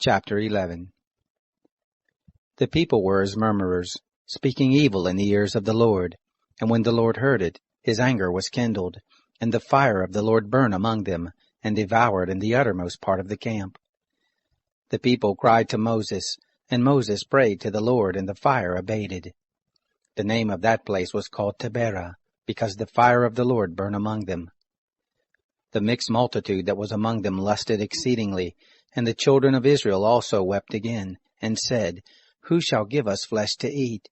Chapter 11. The people were as murmurers, speaking evil in the ears of the Lord. And when the Lord heard it, his anger was kindled, and the fire of the Lord burned among them, and devoured in the uttermost part of the camp. The people cried to Moses, and Moses prayed to the Lord, and the fire abated. The name of that place was called Taberah, because the fire of the Lord burned among them. The mixed multitude that was among them lusted exceedingly, and the children of Israel also wept again, and said, Who shall give us flesh to eat?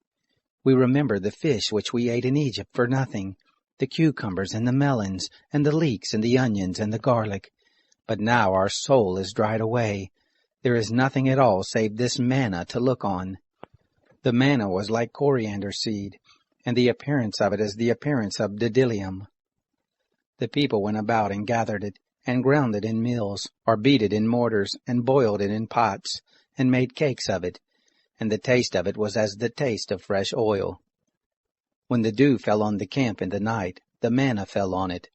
We remember the fish which we ate in Egypt for nothing, the cucumbers and the melons, and the leeks and the onions and the garlic. But now our soul is dried away. There is nothing at all save this manna to look on. The manna was like coriander seed, and the appearance of it as the appearance of bdellium. The people went about and gathered it, and ground it in mills, or beat it in mortars, and boiled it in pots, and made cakes of it, and the taste of it was as the taste of fresh oil. When the dew fell on the camp in the night, the manna fell on it.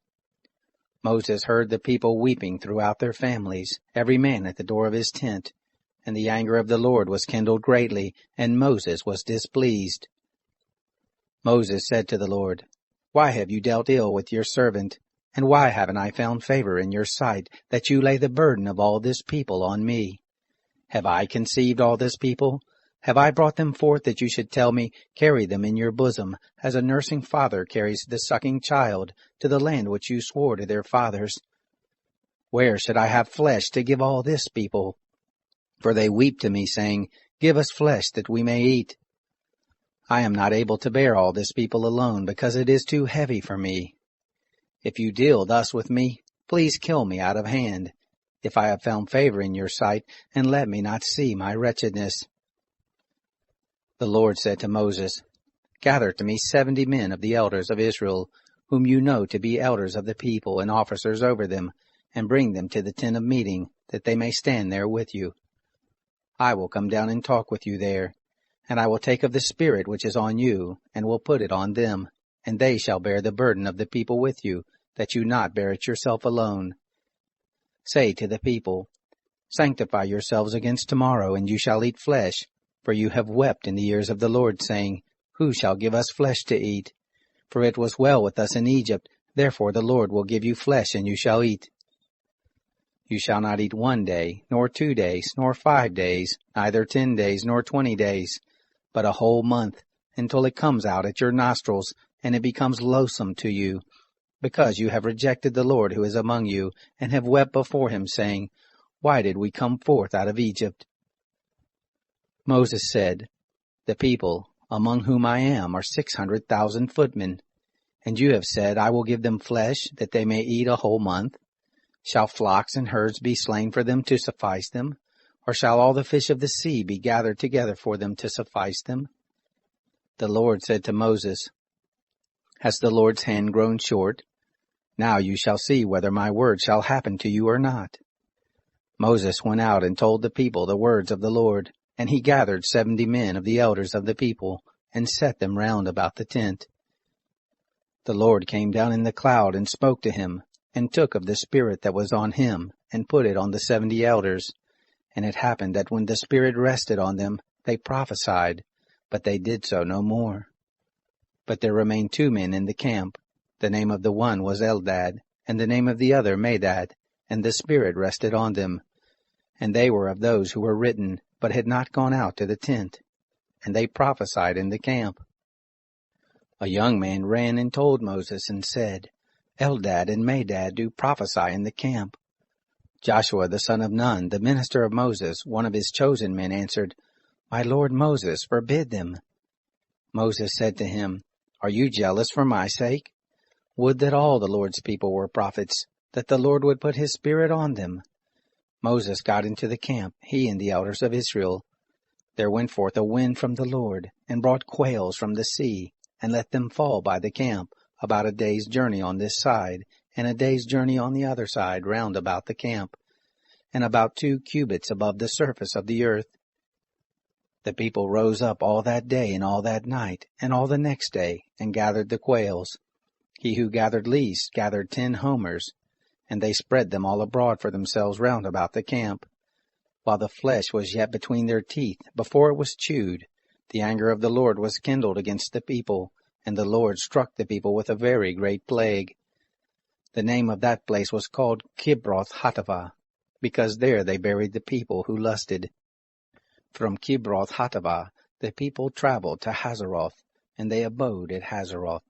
Moses heard the people weeping throughout their families, every man at the door of his tent, and the anger of the Lord was kindled greatly, and Moses was displeased. Moses said to the Lord, Why have you dealt ill with your servant? And why haven't I found favor in your sight, that you lay the burden of all this people on me? Have I conceived all this people? Have I brought them forth that you should tell me, Carry them in your bosom, as a nursing father carries the sucking child, to the land which you swore to their fathers? Where should I have flesh to give all this people? For they weep to me, saying, Give us flesh that we may eat. I am not able to bear all this people alone, because it is too heavy for me. If you deal thus with me, please kill me out of hand, if I have found favor in your sight, and let me not see my wretchedness. The Lord said to Moses, Gather to me 70 men of the elders of Israel, whom you know to be elders of the people and officers over them, and bring them to the tent of meeting, that they may stand there with you. I will come down and talk with you there, and I will take of the Spirit which is on you, and will put it on them, and they shall bear the burden of the people with you, that you not bear it yourself alone. Say to the people, Sanctify yourselves against tomorrow, and you shall eat flesh, for you have wept in the ears of the Lord, saying, Who shall give us flesh to eat? For it was well with us in Egypt, therefore the Lord will give you flesh, and you shall eat. You shall not eat 1 day, nor 2 days, nor 5 days, neither 10 days, nor 20 days, but a whole month, until it comes out at your nostrils, and it becomes loathsome to you, because you have rejected the Lord who is among you, and have wept before him, saying, Why did we come forth out of Egypt? Moses said, The people, among whom I am, are 600,000 footmen. And you have said, I will give them flesh, that they may eat a whole month. Shall flocks and herds be slain for them to suffice them? Or shall all the fish of the sea be gathered together for them to suffice them? The Lord said to Moses, Has the Lord's hand grown short? Now you shall see whether my word shall happen to you or not. Moses went out and told the people the words of the Lord, and he gathered 70 men of the elders of the people, and set them round about the tent. The Lord came down in the cloud and spoke to him, and took of the Spirit that was on him, and put it on the 70 elders. And it happened that when the Spirit rested on them, they prophesied, but they did so no more. But there remained 2 men in the camp. The name of the one was Eldad, and the name of the other Medad, and the Spirit rested on them. And they were of those who were written, but had not gone out to the tent, and they prophesied in the camp. A young man ran and told Moses, and said, Eldad and Medad do prophesy in the camp. Joshua the son of Nun, the minister of Moses, one of his chosen men, answered, My lord Moses, forbid them. Moses said to him, Are you jealous for my sake? Would that all the Lord's people were prophets, that the Lord would put his Spirit on them. Moses got into the camp, he and the elders of Israel. There went forth a wind from the Lord, and brought quails from the sea, and let them fall by the camp, about a day's journey on this side, and a day's journey on the other side round about the camp, and about 2 cubits above the surface of the earth. The people rose up all that day and all that night, and all the next day, and gathered the quails. He who gathered least gathered 10 homers, and they spread them all abroad for themselves round about the camp. while the flesh was yet between their teeth, before it was chewed. The anger of the Lord was kindled against the people, and the Lord struck the people with a very great plague. The name of that place was called Kibroth-Hattaavah, because there they buried the people who lusted. From Kibroth-Hattaavah the people traveled to Hazeroth, and they abode at Hazeroth.